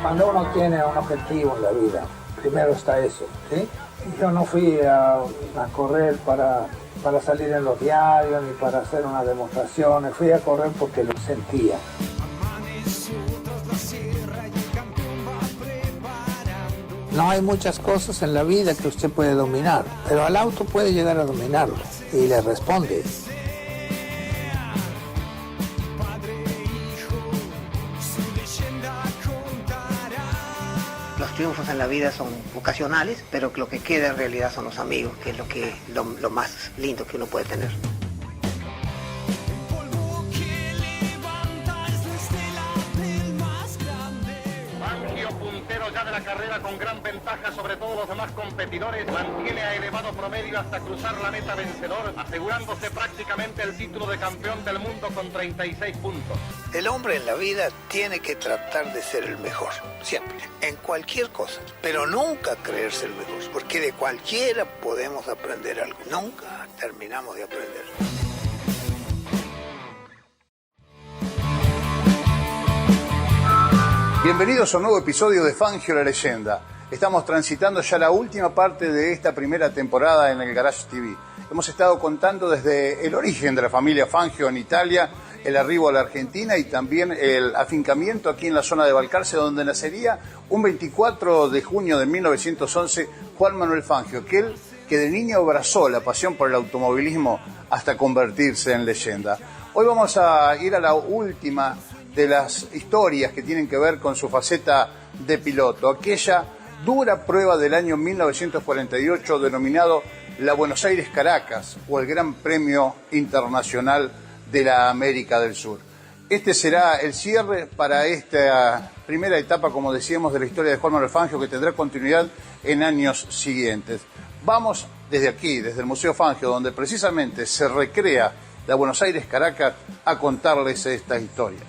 Cuando uno tiene un objetivo en la vida, primero está eso, ¿sí? Yo no fui a correr para salir en los diarios ni para hacer una demostración, fui a correr porque lo sentía. No hay muchas cosas en la vida que usted puede dominar, pero al auto puede llegar a dominarlo y le responde. Los triunfos en la vida son ocasionales, pero lo que queda en realidad son los amigos, que es lo más lindo que uno puede tener. Ya de la carrera con gran ventaja sobre todos los demás competidores, mantiene a elevado promedio hasta cruzar la meta vencedor, asegurándose prácticamente el título de campeón del mundo con 36 puntos. El hombre en la vida tiene que tratar de ser el mejor, siempre, en cualquier cosa, pero nunca creerse el mejor, porque de cualquiera podemos aprender algo, nunca terminamos de aprender. Bienvenidos a un nuevo episodio de Fangio la Leyenda. Estamos transitando ya la última parte de esta primera temporada en el Garage TV. Hemos estado contando desde el origen de la familia Fangio en Italia, el arribo a la Argentina y también el afincamiento aquí en la zona de Balcarce, donde nacería un 24 de junio de 1911 Juan Manuel Fangio, aquel que de niño abrazó la pasión por el automovilismo hasta convertirse en leyenda. Hoy vamos a ir a la última de las historias que tienen que ver con su faceta de piloto, aquella dura prueba del año 1948 denominado la Buenos Aires-Caracas o el Gran Premio Internacional de la América del Sur. Este será el cierre para esta primera etapa, como decíamos, de la historia de Juan Manuel Fangio, que tendrá continuidad en años siguientes. Vamos desde aquí, desde el Museo Fangio, donde precisamente se recrea la Buenos Aires-Caracas, a contarles esta historia.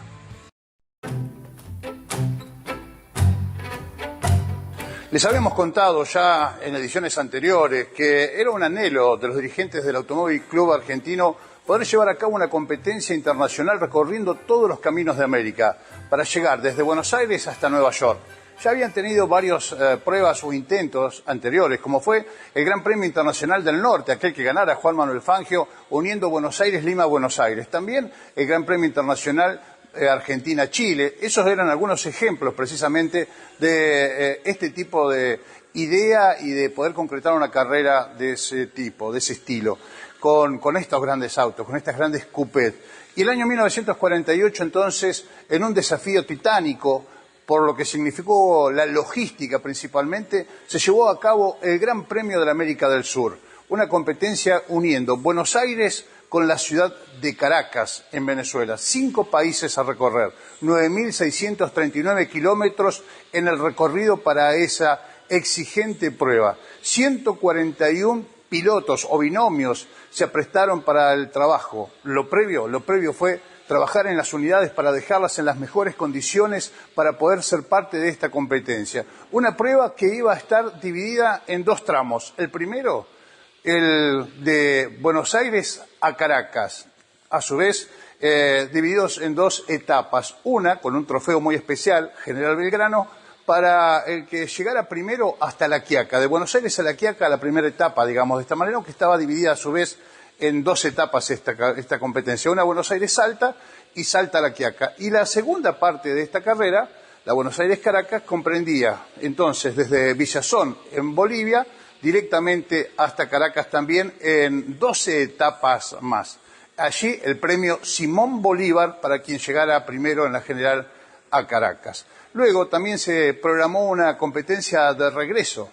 Les habíamos contado ya en ediciones anteriores que era un anhelo de los dirigentes del Automóvil Club Argentino poder llevar a cabo una competencia internacional recorriendo todos los caminos de América para llegar desde Buenos Aires hasta Nueva York. Ya habían tenido varias pruebas o intentos anteriores, como fue el Gran Premio Internacional del Norte, aquel que ganara Juan Manuel Fangio, uniendo Buenos Aires, Lima, Buenos Aires. También el Gran Premio Internacional Argentina-Chile. Esos eran algunos ejemplos precisamente de este tipo de idea y de poder concretar una carrera de ese tipo, de ese estilo, con estos grandes autos, con estas grandes coupés. Y el año 1948 entonces, en un desafío titánico, por lo que significó la logística principalmente, se llevó a cabo el Gran Premio de la América del Sur, una competencia uniendo Buenos Aires con la ciudad de Caracas, en Venezuela. 5 países a recorrer, 9.639 kilómetros en el recorrido para esa exigente prueba. 141 pilotos o binomios se aprestaron para el trabajo. Lo previo fue trabajar en las unidades para dejarlas en las mejores condiciones para poder ser parte de esta competencia. Una prueba que iba a estar dividida en 2 tramos. El primero, el de Buenos Aires a Caracas, a su vez divididos en 2 etapas, una con un trofeo muy especial, General Belgrano, para el que llegara primero hasta La Quiaca, de Buenos Aires a La Quiaca, la primera etapa, digamos, de esta manera, aunque estaba dividida a su vez en 2 etapas esta competencia, una Buenos Aires-Salta y Salta-La Quiaca. Y la segunda parte de esta carrera, la Buenos Aires-Caracas, comprendía entonces desde Villazón, en Bolivia, directamente hasta Caracas también en 12 etapas más. Allí el premio Simón Bolívar para quien llegara primero en la general a Caracas. Luego también se programó una competencia de regreso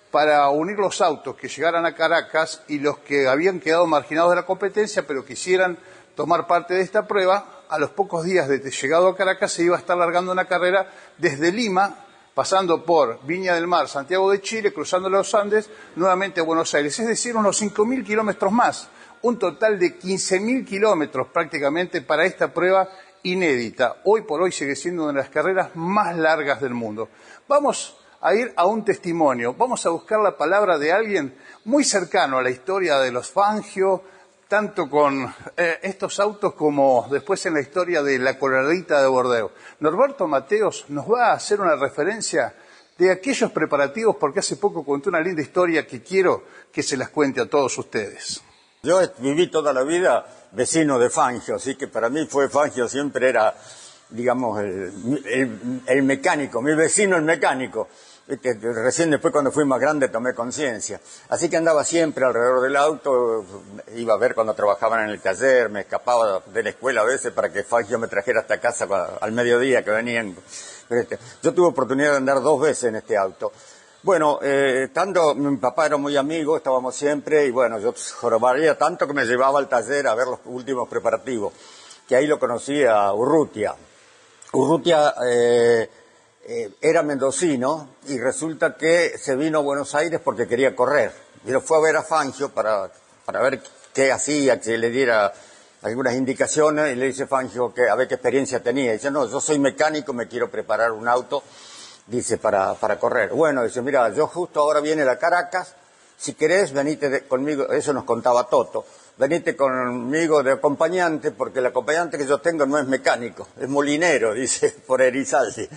para unir los autos que llegaran a Caracas y los que habían quedado marginados de la competencia pero quisieran tomar parte de esta prueba. A los pocos días de llegado a Caracas se iba a estar largando una carrera desde Lima, pasando por Viña del Mar, Santiago de Chile, cruzando los Andes, nuevamente a Buenos Aires, es decir, unos 5.000 kilómetros más, un total de 15.000 kilómetros prácticamente para esta prueba inédita. Hoy por hoy sigue siendo una de las carreras más largas del mundo. Vamos a ir a un testimonio, vamos a buscar la palabra de alguien muy cercano a la historia de los Fangio, tanto con estos autos como después en la historia de la Coloradita de Bordeaux. Norberto Mateos nos va a hacer una referencia de aquellos preparativos, porque hace poco contó una linda historia que quiero que se las cuente a todos ustedes. Yo viví toda la vida vecino de Fangio, así que para mí Fangio siempre era, digamos, el mecánico, mi vecino el mecánico. Recién después cuando fui más grande tomé conciencia. Así que andaba siempre alrededor del auto, iba a ver cuando trabajaban en el taller, me escapaba de la escuela a veces para que Fangio me trajera hasta casa al mediodía que venían. Yo tuve oportunidad de andar 2 veces en este auto. Bueno, mi papá era muy amigo, estábamos siempre, y bueno, yo jorobaría tanto que me llevaba al taller a ver los últimos preparativos, que ahí lo conocí a Urrutia. Urrutia era mendocino y resulta que se vino a Buenos Aires porque quería correr. Y lo fue a ver a Fangio para ver qué hacía, que le diera algunas indicaciones, y le dice Fangio que a ver qué experiencia tenía. Y dice, no, yo soy mecánico, me quiero preparar un auto, dice, para correr. Bueno, dice, mira, yo justo ahora viene la Caracas, si querés venite conmigo, eso nos contaba Toto, venite conmigo de acompañante, porque el acompañante que yo tengo no es mecánico, es molinero, dice, por Erizalde.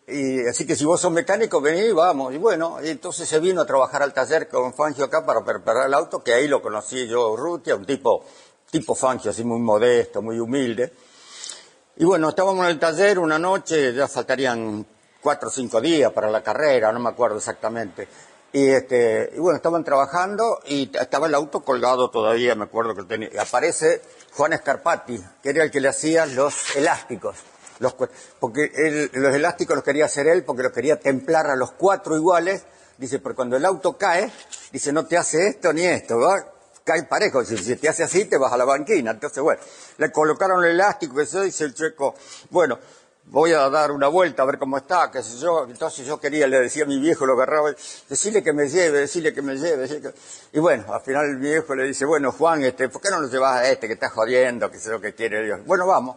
Y así que si vos sos mecánico, vení, vamos. Y bueno, y entonces se vino a trabajar al taller con Fangio acá para preparar el auto, que ahí lo conocí yo, Urrutia, un tipo Fangio, así muy modesto, muy humilde. Y bueno, estábamos en el taller una noche, ya faltarían 4 o 5 días para la carrera, no me acuerdo exactamente. Y bueno, estaban trabajando y estaba el auto colgado todavía, me acuerdo que tenía. Y aparece Juan Scarpati, que era el que le hacía los elásticos. Porque los elásticos los quería hacer él porque los quería templar a los 4 iguales. Dice, pero cuando el auto cae, dice, no te hace esto ni esto, ¿verdad? Cae parejo, si te hace así te vas a la banquina. Entonces, bueno, le colocaron el elástico, eso dice el Chueco, bueno, voy a dar una vuelta a ver cómo está, qué sé yo. Entonces yo quería, le decía a mi viejo, lo agarraba, decirle que me lleve. Y bueno, al final el viejo le dice, bueno, Juan, ¿por qué no lo llevas a que está jodiendo, que sé lo que quiere Dios? Bueno, vamos.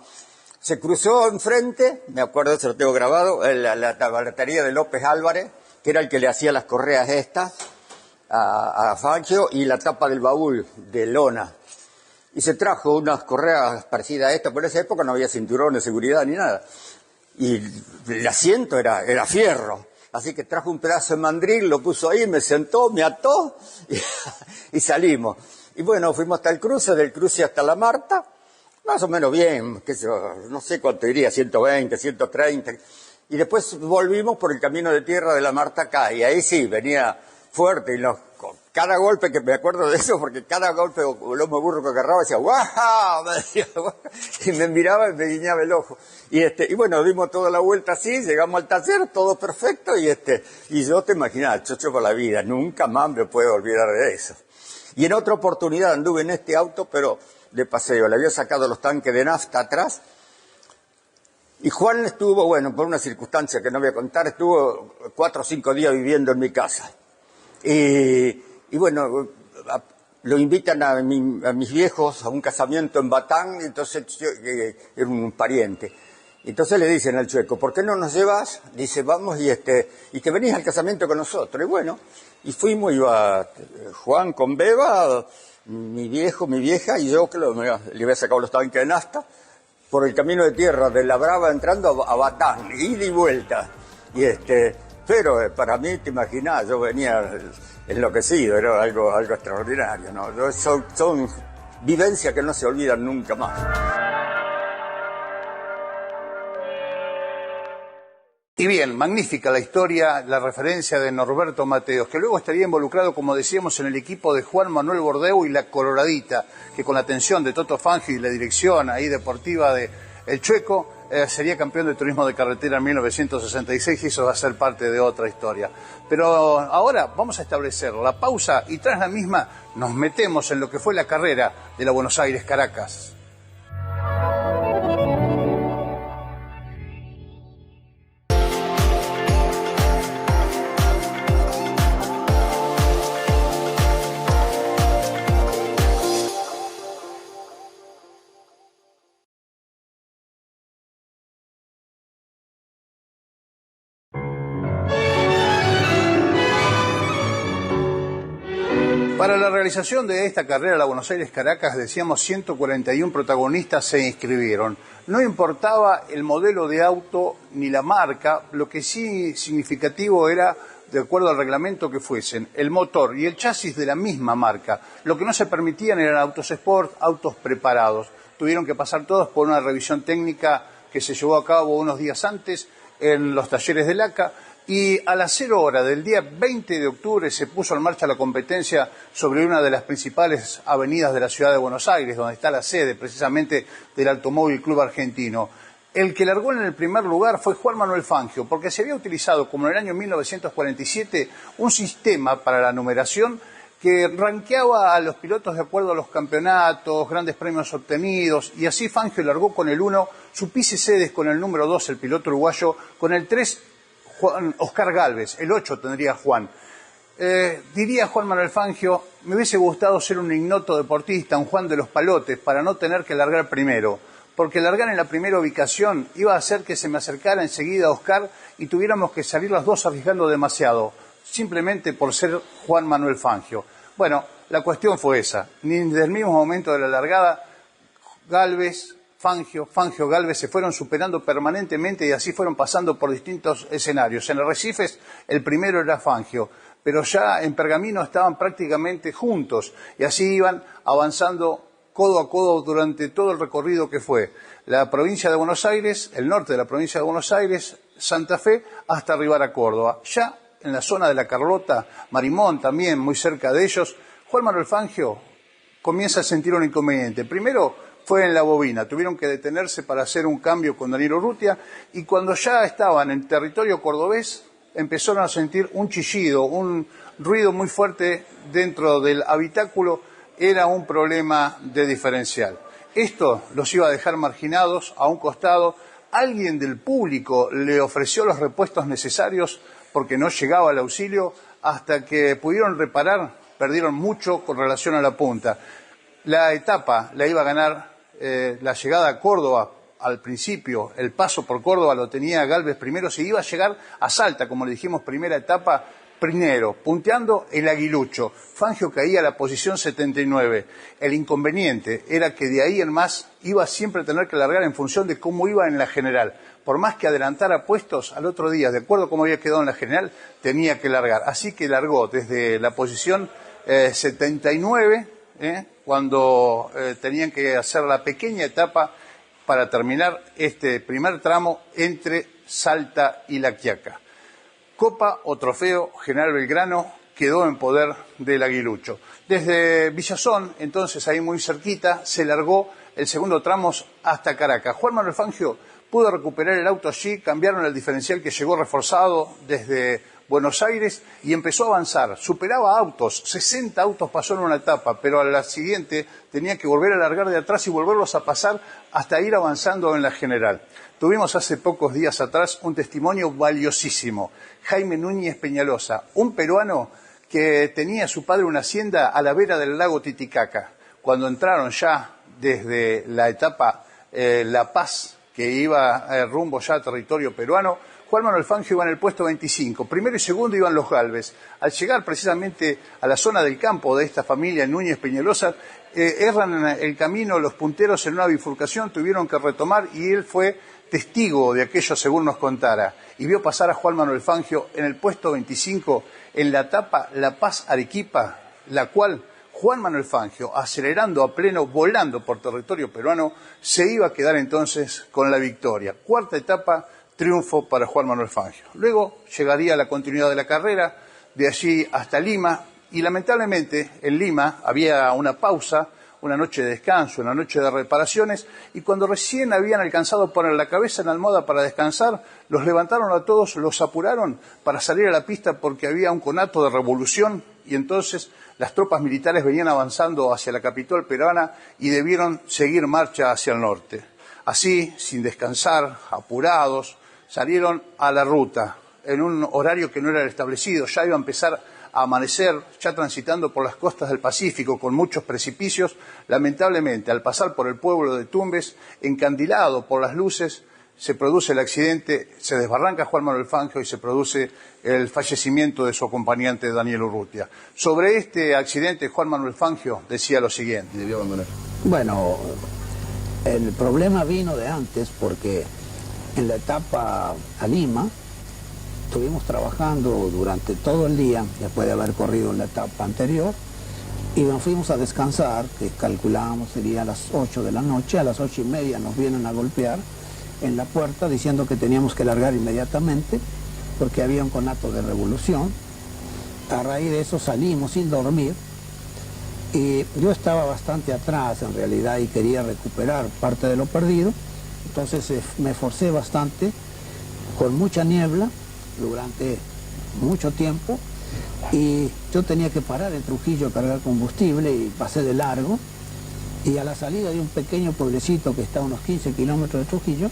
Se cruzó enfrente, me acuerdo, se lo tengo grabado, la tablatería de López Álvarez, que era el que le hacía las correas estas a Fangio, y la tapa del baúl de lona. Y se trajo unas correas parecidas a esta, por esa época no había cinturón de seguridad ni nada. Y el asiento era fierro. Así que trajo un pedazo de mandril, lo puso ahí, me sentó, me ató y salimos. Y bueno, fuimos hasta el cruce, del cruce hasta La Marta, más o menos bien, no sé cuánto iría, 120, 130. Y después volvimos por el camino de tierra de La Marta acá, y ahí sí, venía fuerte, y cada golpe, que me acuerdo de eso, porque cada golpe o lomo burro que agarraba decía, ¡guau! Me decía, y me miraba y me guiñaba el ojo. Y bueno, dimos toda la vuelta así, llegamos al taller, todo perfecto, y yo te imaginas, chocho por la vida, nunca más me puedo olvidar de eso. Y en otra oportunidad anduve en este auto, pero de paseo, le había sacado los tanques de nafta atrás, y Juan estuvo, bueno, por una circunstancia que no voy a contar, estuvo 4 o 5 días viviendo en mi casa. Y bueno, lo invitan a mis viejos a un casamiento en Batán, entonces era un pariente. Entonces le dicen al Chueco, ¿por qué no nos llevas? Dice, vamos y que venís al casamiento con nosotros. Y bueno, y fuimos, iba Juan con Beba, mi viejo, mi vieja, y yo que le había sacado los tanques de nafta, por el camino de tierra de La Brava entrando a Batán, ida y vuelta. Pero para mí, te imaginás, yo venía enloquecido, era algo extraordinario, ¿no? Son vivencias que no se olvidan nunca más. Y bien, magnífica la historia, la referencia de Norberto Mateos, que luego estaría involucrado, como decíamos, en el equipo de Juan Manuel Bordeaux y la Coloradita, que con la atención de Toto Fangio y la dirección ahí deportiva de El Chueco, sería campeón de turismo de carretera en 1966, y eso va a ser parte de otra historia. Pero ahora vamos a establecer la pausa y tras la misma nos metemos en lo que fue la carrera de la Buenos Aires-Caracas. Para la realización de esta carrera, la Buenos Aires-Caracas, decíamos 141 protagonistas se inscribieron. No importaba el modelo de auto ni la marca, lo que sí significativo era, de acuerdo al reglamento, que fuesen el motor y el chasis de la misma marca. Lo que no se permitían eran autos sport, autos preparados. Tuvieron que pasar todos por una revisión técnica que se llevó a cabo unos días antes en los talleres del ACA. Y a las 0 horas del día 20 de octubre se puso en marcha la competencia sobre una de las principales avenidas de la ciudad de Buenos Aires, donde está la sede precisamente del Automóvil Club Argentino. El que largó en el primer lugar fue Juan Manuel Fangio, porque se había utilizado, como en el año 1947, un sistema para la numeración que ranqueaba a los pilotos de acuerdo a los campeonatos, grandes premios obtenidos, y así Fangio largó con el 1, su Pisecedes con el número 2, el piloto uruguayo, con el 3, Oscar Gálvez, el 8 tendría Juan. Diría Juan Manuel Fangio, me hubiese gustado ser un ignoto deportista, un Juan de los Palotes, para no tener que largar primero, porque largar en la primera ubicación iba a hacer que se me acercara enseguida Oscar y tuviéramos que salir los dos arriesgando demasiado, simplemente por ser Juan Manuel Fangio. Bueno, la cuestión fue esa, ni desde el mismo momento de la largada, Gálvez, Fangio, Gálvez se fueron superando permanentemente y así fueron pasando por distintos escenarios. En Arrecifes el primero era Fangio, pero ya en Pergamino estaban prácticamente juntos y así iban avanzando codo a codo durante todo el recorrido que fue la provincia de Buenos Aires, el norte de la provincia de Buenos Aires, Santa Fe, hasta arribar a Córdoba. Ya en la zona de la Carlota, Marimón también, muy cerca de ellos, Juan Manuel Fangio comienza a sentir un inconveniente. Primero fue en la bobina, tuvieron que detenerse para hacer un cambio con Danilo Urrutia y cuando ya estaban en territorio cordobés empezaron a sentir un chillido, un ruido muy fuerte dentro del habitáculo, era un problema de diferencial. Esto los iba a dejar marginados a un costado, alguien del público le ofreció los repuestos necesarios porque no llegaba el auxilio, hasta que pudieron reparar, perdieron mucho con relación a la punta. La etapa la iba a ganar la llegada a Córdoba al principio, el paso por Córdoba lo tenía Gálvez primero, se iba a llegar a Salta, como le dijimos, primera etapa, primero, punteando el Aguilucho. Fangio caía a la posición 79. El inconveniente era que de ahí en más iba siempre a tener que largar en función de cómo iba en la general. Por más que adelantara puestos, al otro día, de acuerdo a cómo había quedado en la general, tenía que largar. Así que largó desde la posición 79, cuando tenían que hacer la pequeña etapa para terminar este primer tramo entre Salta y La Quiaca. Copa o trofeo General Belgrano quedó en poder del Aguilucho. Desde Villazón, entonces ahí muy cerquita, se largó el segundo tramo hasta Caracas. Juan Manuel Fangio pudo recuperar el auto allí, cambiaron el diferencial que llegó reforzado desde Buenos Aires y empezó a avanzar. Superaba autos, 60 autos pasó en una etapa, pero a la siguiente tenía que volver a largar de atrás y volverlos a pasar hasta ir avanzando en la general. Tuvimos hace pocos días atrás un testimonio valiosísimo. Jaime Núñez Peñalosa, un peruano que tenía a su padre una hacienda a la vera del lago Titicaca. Cuando entraron ya desde la etapa La Paz, que iba rumbo ya a territorio peruano, Juan Manuel Fangio iba en el puesto 25. Primero y segundo iban los Gálvez. Al llegar precisamente a la zona del campo de esta familia Núñez Peñalosa, erran el camino los punteros en una bifurcación, tuvieron que retomar y él fue testigo de aquello según nos contara. Y vio pasar a Juan Manuel Fangio en el puesto 25 en la etapa La Paz-Arequipa, la cual Juan Manuel Fangio, acelerando a pleno, volando por territorio peruano, se iba a quedar entonces con la victoria. Cuarta etapa, triunfo para Juan Manuel Fangio. Luego llegaría la continuidad de la carrera, de allí hasta Lima, y lamentablemente en Lima había una pausa, una noche de descanso, una noche de reparaciones, y cuando recién habían alcanzado a poner la cabeza en la almohada para descansar, los levantaron a todos, los apuraron para salir a la pista porque había un conato de revolución, y entonces las tropas militares venían avanzando hacia la capital peruana y debieron seguir marcha hacia el norte. Así, sin descansar, apurados, salieron a la ruta en un horario que no era el establecido. Ya iba a empezar a amanecer, ya transitando por las costas del Pacífico con muchos precipicios. Lamentablemente, al pasar por el pueblo de Tumbes, encandilado por las luces, se produce el accidente, se desbarranca Juan Manuel Fangio y se produce el fallecimiento de su acompañante Daniel Urrutia. Sobre este accidente, Juan Manuel Fangio decía lo siguiente. Debió abandonar. Bueno, el problema vino de antes porque en la etapa a Lima estuvimos trabajando durante todo el día, después de haber corrido en la etapa anterior, y nos fuimos a descansar, que calculábamos sería a las 8 de la noche, a las 8:30 nos vienen a golpear en la puerta diciendo que teníamos que largar inmediatamente porque había un conato de revolución. A raíz de eso salimos sin dormir y yo estaba bastante atrás en realidad y quería recuperar parte de lo perdido, entonces me esforcé bastante con mucha niebla durante mucho tiempo y yo tenía que parar en Trujillo a cargar combustible y pasé de largo. Y a la salida de un pequeño pueblecito que está a unos 15 kilómetros de Trujillo,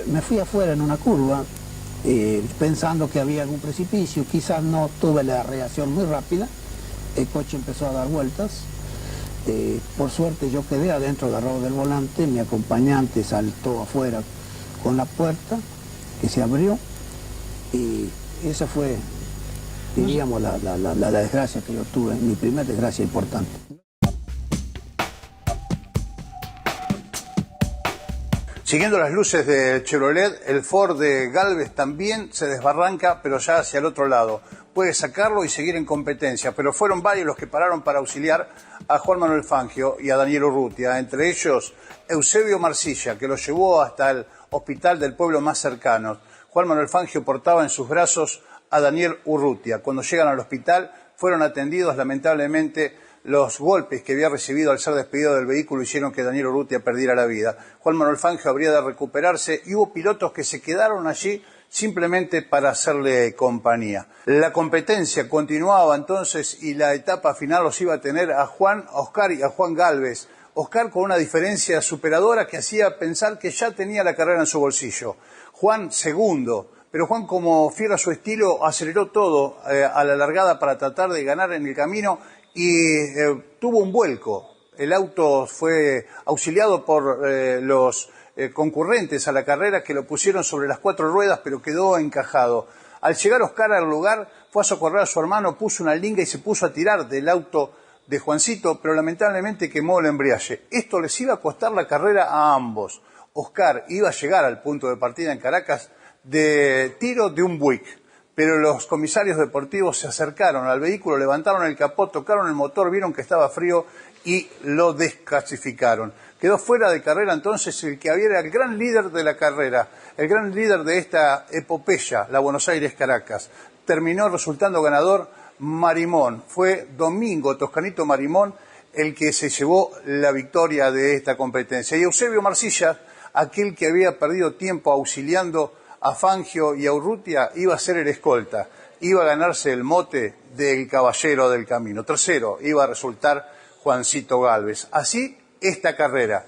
me fui afuera en una curva pensando que había algún precipicio. Quizás no tuve la reacción muy rápida, el coche empezó a dar vueltas. Por suerte yo quedé adentro agarrado del volante, mi acompañante saltó afuera con la puerta que se abrió y esa fue, diríamos, la desgracia que yo tuve, mi primera desgracia importante. Siguiendo las luces del Chevrolet, el Ford de Gálvez también se desbarranca, pero ya hacia el otro lado. Puede sacarlo y seguir en competencia, pero fueron varios los que pararon para auxiliar a Juan Manuel Fangio y a Daniel Urrutia, entre ellos Eusebio Marcilla, que lo llevó hasta el hospital del pueblo más cercano. Juan Manuel Fangio portaba en sus brazos a Daniel Urrutia. Cuando llegan al hospital fueron atendidos, lamentablemente. Los golpes que había recibido al ser despedido del vehículo hicieron que Daniel Urrutia perdiera la vida. Juan Manuel Fangio habría de recuperarse y hubo pilotos que se quedaron allí simplemente para hacerle compañía. La competencia continuaba entonces y la etapa final los iba a tener a Oscar y a Juan Gálvez. Oscar con una diferencia superadora que hacía pensar que ya tenía la carrera en su bolsillo. Juan segundo. Pero Juan, como fiel a su estilo, aceleró todo a la largada para tratar de ganar en el camino y tuvo un vuelco. El auto fue auxiliado por los concurrentes a la carrera que lo pusieron sobre las 4 ruedas, pero quedó encajado. Al llegar Oscar al lugar, fue a socorrer a su hermano, puso una linga y se puso a tirar del auto de Juancito, pero lamentablemente quemó el embriague. Esto les iba a costar la carrera a ambos. Oscar iba a llegar al punto de partida en Caracas de tiro de un Buick. Pero los comisarios deportivos se acercaron al vehículo, levantaron el capó, tocaron el motor, vieron que estaba frío y lo desclasificaron. Quedó fuera de carrera entonces el que era el gran líder de la carrera, el gran líder de esta epopeya, la Buenos Aires-Caracas. Terminó resultando ganador Marimón. Fue Domingo Toscanito Marimón el que se llevó la victoria de esta competencia. Y Eusebio Marcilla, aquel que había perdido tiempo auxiliando a Fangio y a Urrutia, iba a ser el escolta, iba a ganarse el mote del caballero del camino. Tercero iba a resultar Juancito Gálvez. Así esta carrera.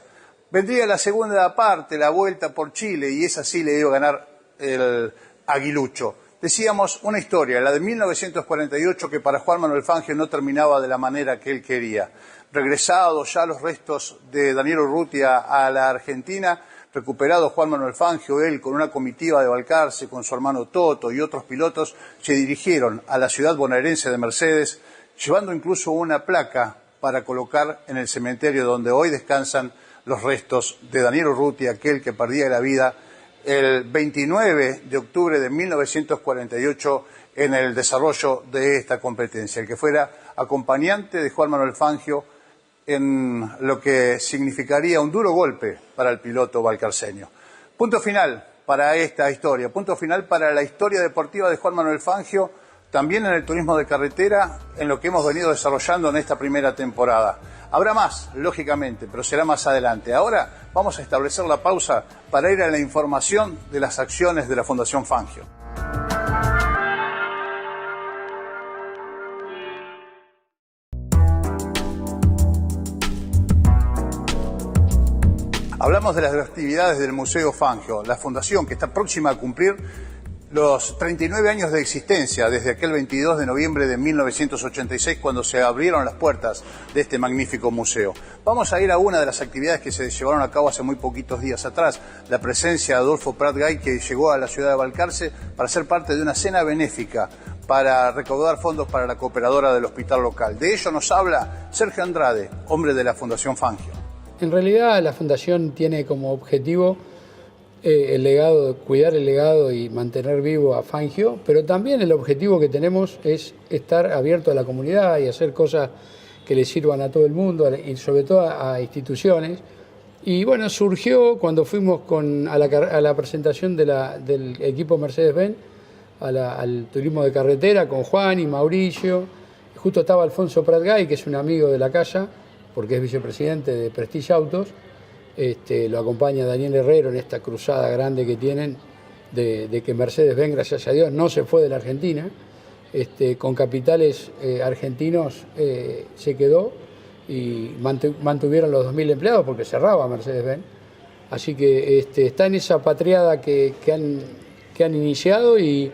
Vendría la segunda parte, la vuelta por Chile, y esa sí le iba a ganar el aguilucho. Decíamos una historia, la de 1948, que para Juan Manuel Fangio no terminaba de la manera que él quería. Regresados ya los restos de Daniel Urrutia a la Argentina, recuperado Juan Manuel Fangio, él con una comitiva de Balcarce, con su hermano Toto y otros pilotos, se dirigieron a la ciudad bonaerense de Mercedes, llevando incluso una placa para colocar en el cementerio donde hoy descansan los restos de Daniel Urrutia, aquel que perdía la vida el 29 de octubre de 1948 en el desarrollo de esta competencia, el que fuera acompañante de Juan Manuel Fangio en lo que significaría un duro golpe para el piloto valcarceño. Punto final para esta historia, punto final para la historia deportiva de Juan Manuel Fangio, también en el turismo de carretera, en lo que hemos venido desarrollando en esta primera temporada. Habrá más, lógicamente, pero será más adelante. Ahora vamos a establecer la pausa para ir a la información de las acciones de la Fundación Fangio. Hablamos de las actividades del Museo Fangio, la fundación que está próxima a cumplir los 39 años de existencia desde aquel 22 de noviembre de 1986 cuando se abrieron las puertas de este magnífico museo. Vamos a ir a una de las actividades que se llevaron a cabo hace muy poquitos días atrás, la presencia de Adolfo Prat-Gay, que llegó a la ciudad de Balcarce para ser parte de una cena benéfica para recaudar fondos para la cooperadora del hospital local. De ello nos habla Sergio Andrade, hombre de la Fundación Fangio. En realidad la Fundación tiene como objetivo el legado, cuidar el legado y mantener vivo a Fangio, pero también el objetivo que tenemos es estar abierto a la comunidad y hacer cosas que le sirvan a todo el mundo y sobre todo a instituciones. Y bueno, surgió cuando fuimos a la presentación del equipo Mercedes-Benz al turismo de carretera con Juan y Mauricio. Justo estaba Alfonso Prat-Gay, que es un amigo de la casa, porque es vicepresidente de Prestige Autos. Lo acompaña Daniel Herrero en esta cruzada grande que tienen de que Mercedes-Benz, gracias a Dios, no se fue de la Argentina. Con capitales argentinos se quedó y mantuvieron los 2.000 empleados porque cerraba Mercedes-Benz. Así que está en esa patriada que han iniciado y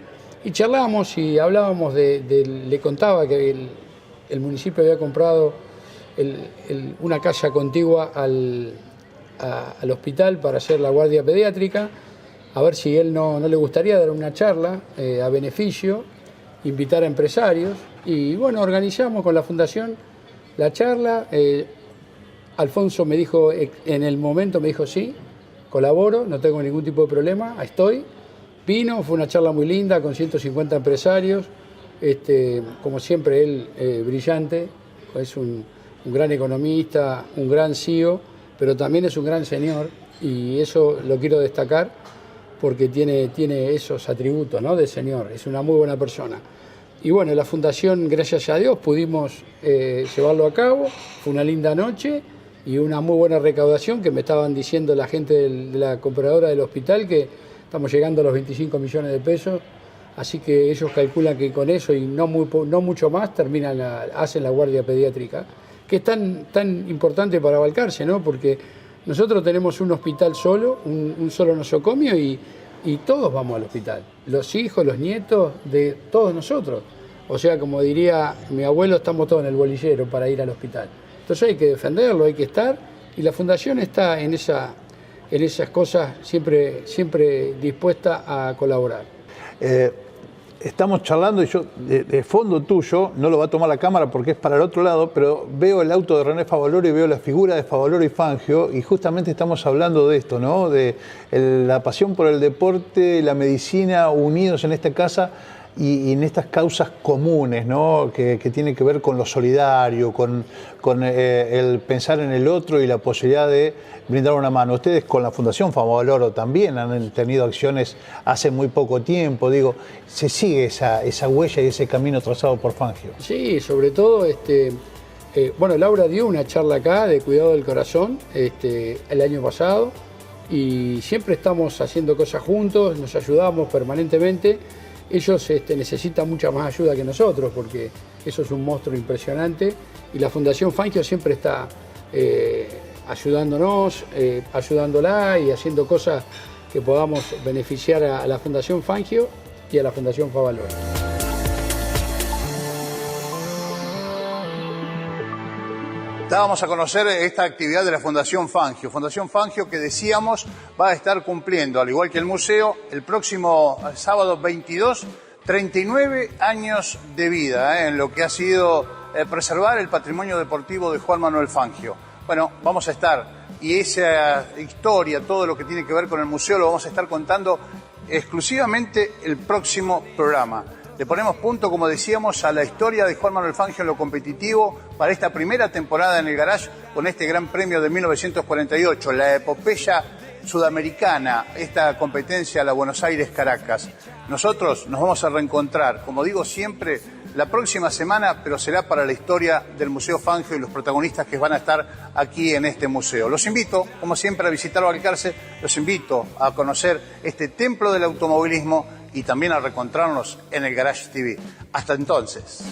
charlamos y hablábamos le contaba que el municipio había comprado una casa contigua al hospital para hacer la guardia pediátrica, a ver si él no le gustaría dar una charla a beneficio, invitar a empresarios, y bueno, organizamos con la fundación la charla. Alfonso me dijo, en el momento me dijo sí, colaboro, no tengo ningún tipo de problema, ahí estoy. Vino, fue una charla muy linda con 150 empresarios, como siempre él brillante, es un gran economista, un gran CEO, pero también es un gran señor, y eso lo quiero destacar porque tiene esos atributos, ¿no?, de señor, es una muy buena persona. Y bueno, la fundación, gracias a Dios, pudimos llevarlo a cabo, fue una linda noche y una muy buena recaudación, que me estaban diciendo la gente de la cooperadora del hospital que estamos llegando a los 25 millones de pesos, así que ellos calculan que con eso y no mucho más hacen la guardia pediátrica, que es tan importante para Balcarce, ¿no? Porque nosotros tenemos un hospital solo, un solo nosocomio y todos vamos al hospital, los hijos, los nietos de todos nosotros. O sea, como diría mi abuelo, estamos todos en el bolillero para ir al hospital. Entonces hay que defenderlo, hay que estar, y la fundación está en esas cosas siempre dispuesta a colaborar. Estamos charlando y yo, de fondo tuyo, no lo va a tomar la cámara porque es para el otro lado, pero veo el auto de René Favaloro y veo la figura de Favaloro y Fangio, y justamente estamos hablando de esto, ¿no? De la pasión por el deporte y la medicina unidos en esta casa y en estas causas comunes, ¿no? Que tienen que ver con lo solidario, con el pensar en el otro y la posibilidad de brindar una mano. Ustedes con la Fundación Favaloro también han tenido acciones hace muy poco tiempo. Digo, ¿se sigue esa huella y ese camino trazado por Fangio? Sí, sobre todo, bueno, Laura dio una charla acá de cuidado del corazón el año pasado, y siempre estamos haciendo cosas juntos, nos ayudamos permanentemente. Ellos necesitan mucha más ayuda que nosotros porque eso es un monstruo impresionante, y la Fundación Fangio siempre está ayudándonos, ayudándola y haciendo cosas que podamos beneficiar a la Fundación Fangio y a la Fundación Favaloro. Dábamos a conocer esta actividad de la Fundación Fangio que decíamos va a estar cumpliendo, al igual que el museo, el próximo sábado 22, 39 años de vida en lo que ha sido preservar el patrimonio deportivo de Juan Manuel Fangio. Bueno, vamos a estar, y esa historia, todo lo que tiene que ver con el museo, lo vamos a estar contando exclusivamente el próximo programa. Le ponemos punto, como decíamos, a la historia de Juan Manuel Fangio en lo competitivo para esta primera temporada en el Garage con este Gran Premio de 1948, la epopeya sudamericana, esta competencia, la Buenos Aires-Caracas. Nosotros nos vamos a reencontrar, como digo siempre, la próxima semana, pero será para la historia del Museo Fangio y los protagonistas que van a estar aquí en este museo. Los invito, como siempre, a visitar Balcarce, los invito a conocer este templo del automovilismo y también a reencontrarnos en el Garage TV. Hasta entonces.